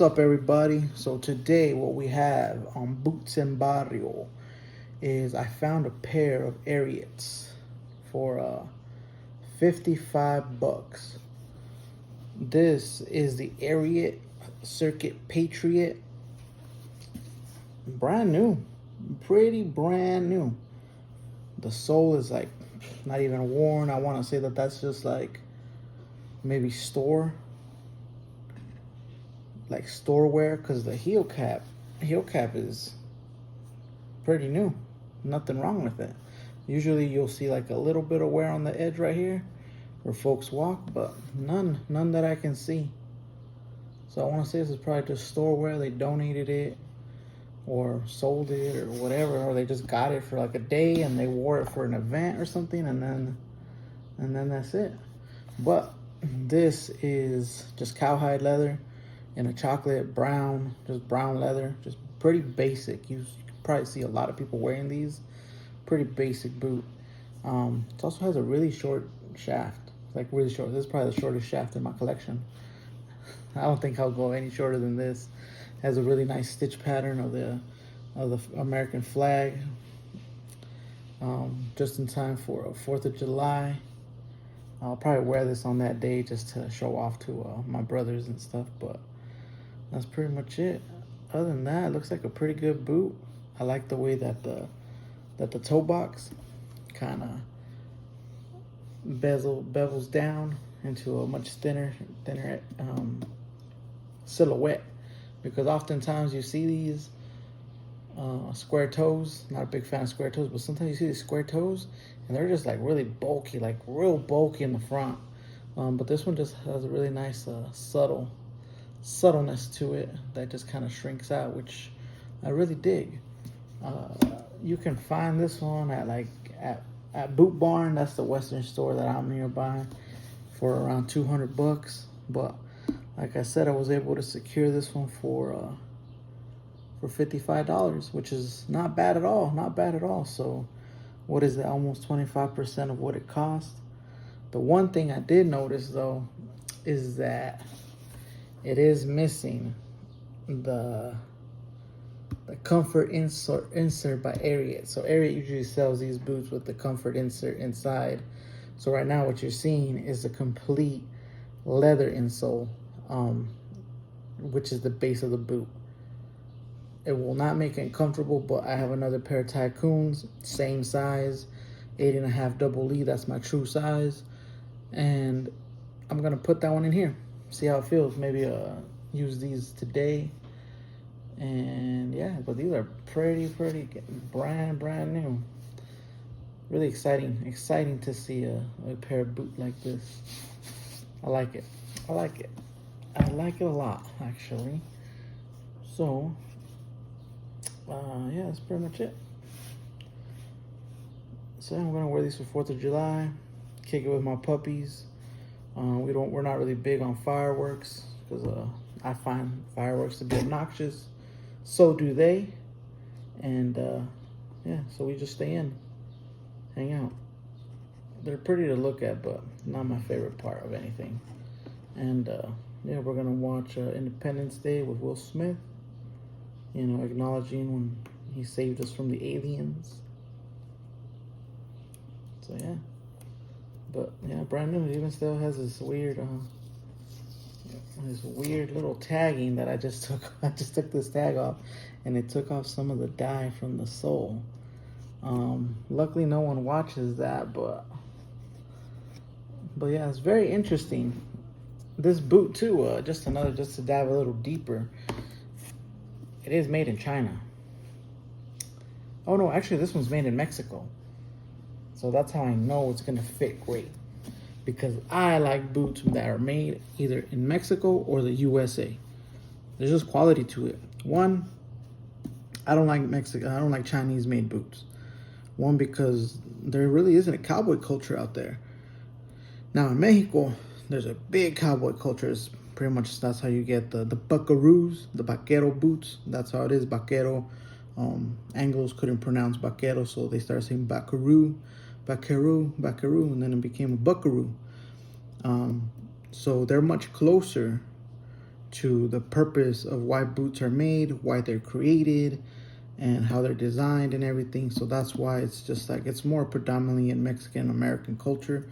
What's up, everybody? So today what we have on Boots and Barrio is I found a pair of ARIATs for 55 bucks. This is the ARIAT Circuit Patriot. Brand new. Pretty brand new. The sole is like not even worn. I want to say that that's just like maybe store wear, because the heel cap is pretty new. Nothing wrong with it. Usually you'll see like a little bit of wear on the edge right here where folks walk, but none that I can see. So I want to say this is probably just store wear. They donated it or sold it or whatever, or they just got it for like a day and they wore it for an event or something, and then that's it. But this is just cowhide leather in a chocolate brown, just brown leather, just pretty basic. You can probably see a lot of people wearing these. Pretty basic boot. It also has a really short shaft, like really short. This is probably the shortest shaft in my collection. I don't think I'll go any shorter than this. It has a really nice stitch pattern of the American flag. Just in time for 4th of July. I'll probably wear this on that day just to show off to my brothers and stuff, but that's pretty much it. Other than that, it looks like a pretty good boot. I like the way that the toe box kind of bevels down into a much thinner silhouette, because oftentimes you see these square toes. Not a big fan of square toes, but sometimes you see these square toes and they're just like really bulky, like real bulky in the front. But this one just has a really nice subtleness to it that just kind of shrinks out, which I really dig. You can find this one at Boot Barn. That's the Western store that I'm nearby, for around 200 bucks. But like I said, I was able to secure this one for $55, which is not bad at all. Not bad at all. So what is that? Almost 25% of what it cost. The one thing I did notice though is that it is missing the comfort insert by ARIAT. So ARIAT usually sells these boots with the comfort insert inside. So right now what you're seeing is a complete leather insole, which is the base of the boot. It will not make it comfortable, but I have another pair of Tycoons, same size, 8.5 double E. That's my true size, and I'm gonna put that one in here. See how it feels. Maybe use these today, and yeah. But these are pretty brand new. Really exciting to see a pair of boot like this. I like it a lot, actually. So yeah, that's pretty much it. So I'm gonna wear these for 4th of July, kick it with my puppies. We're not really big on fireworks, because I find fireworks to be obnoxious. So do they. And yeah, so we just stay in, hang out. They're pretty to look at, but not my favorite part of anything. And yeah, we're gonna watch Independence Day with Will Smith, you know, acknowledging when he saved us from the aliens. So yeah, but yeah, brand new. It even still has this weird little tagging that I just took. I just took this tag off, and it took off some of the dye from the sole. Luckily no one watches that, but yeah, it's very interesting. This boot too, just to dive a little deeper, it is made in China. Oh no, actually this one's made in Mexico. So that's how I know it's gonna fit great, because I like boots that are made either in Mexico or the USA. There's just quality to it. One, I don't like Chinese made boots. One, because there really isn't a cowboy culture out there. Now in Mexico, there's a big cowboy culture. It's pretty much, that's how you get the buckaroos, the vaquero boots. That's how it is, vaquero. Anglos couldn't pronounce vaquero, so they started saying vaqueroo, and then it became a buckaroo. So they're much closer to the purpose of why boots are made, why they're created, and how they're designed and everything. So that's why it's just like, it's more predominantly in Mexican American culture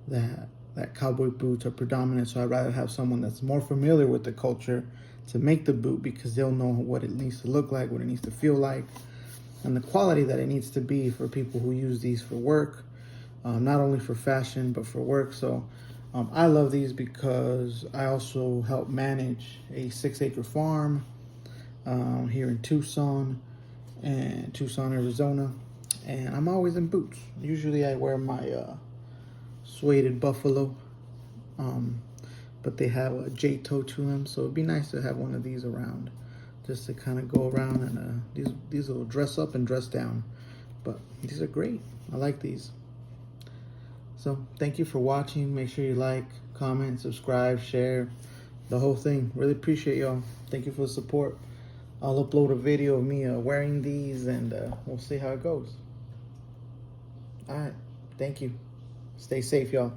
that cowboy boots are predominant. So I'd rather have someone that's more familiar with the culture to make the boot, because they'll know what it needs to look like, what it needs to feel like, and the quality that it needs to be for people who use these for work, not only for fashion, but for work. So I love these because I also help manage a 6-acre farm here in Tucson, Arizona. And I'm always in boots. Usually I wear my suede buffalo, but they have a J-toe to them, so it'd be nice to have one of these around, just to kind of go around. And these will dress up and dress down, but these are great. I like these. So thank you for watching. Make sure you like, comment, subscribe, share, the whole thing. Really appreciate y'all. Thank you for the support. I'll upload a video of me wearing these, and we'll see how it goes. All right, thank you. Stay safe, y'all.